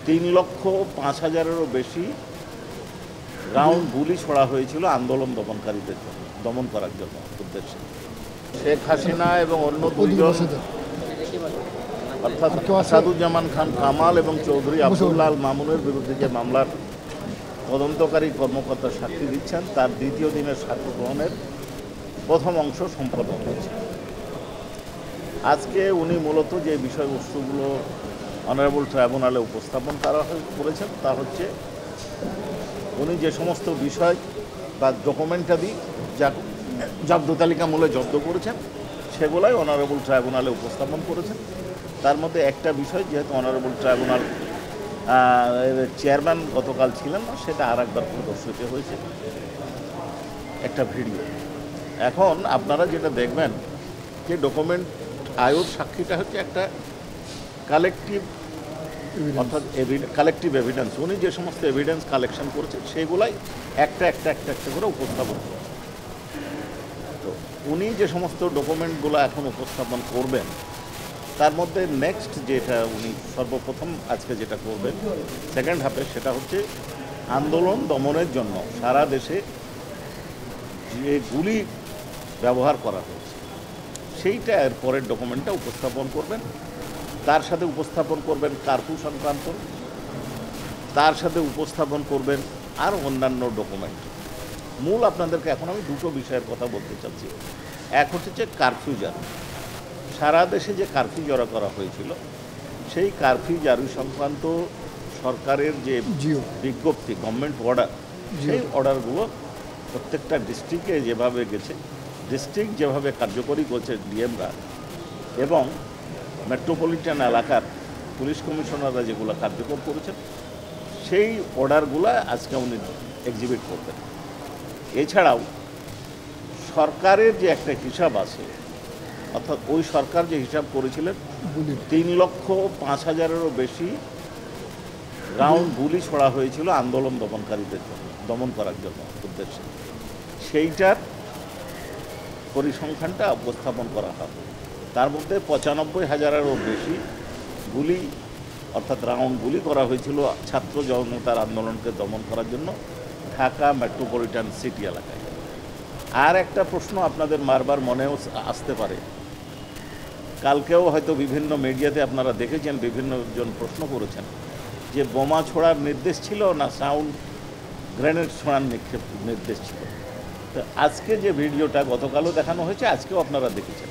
3,05,000-এরও বেশি রাউন্ড গুলি ছোড়া হয়েছিল আন্দোলন দমনকারীদের জন্য, দমন করার জন্য উদ্দেশ্যে। শেখ হাসিনা এবং অন্য দুইজন অর্থাৎ আসাদুজ্জামান খান কামাল এবং চৌধুরী আব্দুল্লাহ আল মামুনের বিরুদ্ধে যে মামলার তদন্তকারী কর্মকর্তা সাক্ষী দিচ্ছেন, তার দ্বিতীয় দিনের সাক্ষ্য গ্রহণের প্রথম অংশ সম্পন্ন হয়েছে। আজকে উনি মূলত যে বিষয়বস্তুগুলো অনারেবল ট্রাইব্যুনালে উপস্থাপন করেছেন তা হচ্ছে উনি যে সমস্ত বিষয় বা ডকুমেন্টারি জব্দ তালিকামূলে জব্দ করেছেন সেগুলাই অনারেবল ট্রাইব্যুনালে উপস্থাপন করেছেন। তার মধ্যে একটা বিষয়, যেহেতু অনারেবল ট্রাইব্যুনাল চেয়ারম্যান গতকাল ছিলেন না, সেটা আর একবার প্রদর্শিত হয়েছে একটা ভিডিও। এখন আপনারা যেটা দেখবেন যে ডকুমেন্ট আয়োর সাক্ষীটা হচ্ছে একটা কালেকটিভ, অর্থাৎ কালেকটিভ এভিডেন্স। উনি যে সমস্ত এভিডেন্স কালেকশন করেছেন সেগুলাই একটা করে উপস্থাপন করেছেন। তো উনি যে সমস্ত ডকুমেন্টগুলো এখন উপস্থাপন করবেন তার মধ্যে নেক্সট যেটা উনি সর্বপ্রথম আজকে যেটা করবেন সেকেন্ড হাফে, সেটা হচ্ছে আন্দোলন দমনের জন্য সারা দেশে যে গুলি ব্যবহার করা হয়েছে সেইটা এর পরের ডকুমেন্টটা উপস্থাপন করবেন। তার সাথে উপস্থাপন করবেন কারফিউ সংক্রান্ত, তার সাথে উপস্থাপন করবেন আর অন্যান্য ডকুমেন্ট। মূল আপনাদেরকে এখন আমি দুটো বিষয়ের কথা বলতে চাচ্ছি। এক হচ্ছে কারফিউ জারি, সারা দেশে যে কারফিউ জারি করা হয়েছিল সেই কারফিউ জারি সংক্রান্ত সরকারের যে বিজ্ঞপ্তি, গভর্নমেন্ট অর্ডার, সেই অর্ডারগুলো প্রত্যেকটা ডিস্ট্রিক্টে যেভাবে গেছে, ডিস্ট্রিক্ট যেভাবে কার্যকরী করছে ডিএমরা এবং মেট্রোপলিটন এলাকার পুলিশ কমিশনাররা যেগুলো কার্যকর করেছেন সেই অর্ডারগুলো আজকে উনি এক্সিবিট করবেন। এছাড়াও সরকারের যে একটা হিসাব আছে, অর্থাৎ ওই সরকার যে হিসাব করেছিলেন 3,05,000-এরও বেশি রাউন্ড গুলি ছোড়া হয়েছিল আন্দোলন দমনকারীদের জন্য, দমন করার জন্য উদ্দেশ্যে, সেইটার পরিসংখ্যানটা উপস্থাপন করা হবে। তার মধ্যে 95,000-এরও বেশি গুলি, অর্থাৎ রাউন্ড গুলি করা হয়েছিল ছাত্র জনতার আন্দোলনকে দমন করার জন্য ঢাকা মেট্রোপলিটন সিটি এলাকায়। আর একটা প্রশ্ন আপনাদের বারবার মনেও আসতে পারে, কালকেও হয়তো বিভিন্ন মিডিয়াতে আপনারা দেখেছেন, বিভিন্নজন প্রশ্ন করেছেন যে বোমা ছোড়ার নির্দেশ ছিল না সাউন্ড গ্রেনেড ছোড়ার নির্দেশ ছিল। তো আজকে যে ভিডিওটা গতকালও দেখানো হয়েছে, আজকেও আপনারা দেখেছেন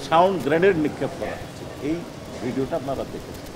সাউন্ড গ্রেনেড নিক্ষেপ করা হচ্ছে, এই ভিডিওটা আপনারা দেখেছেন।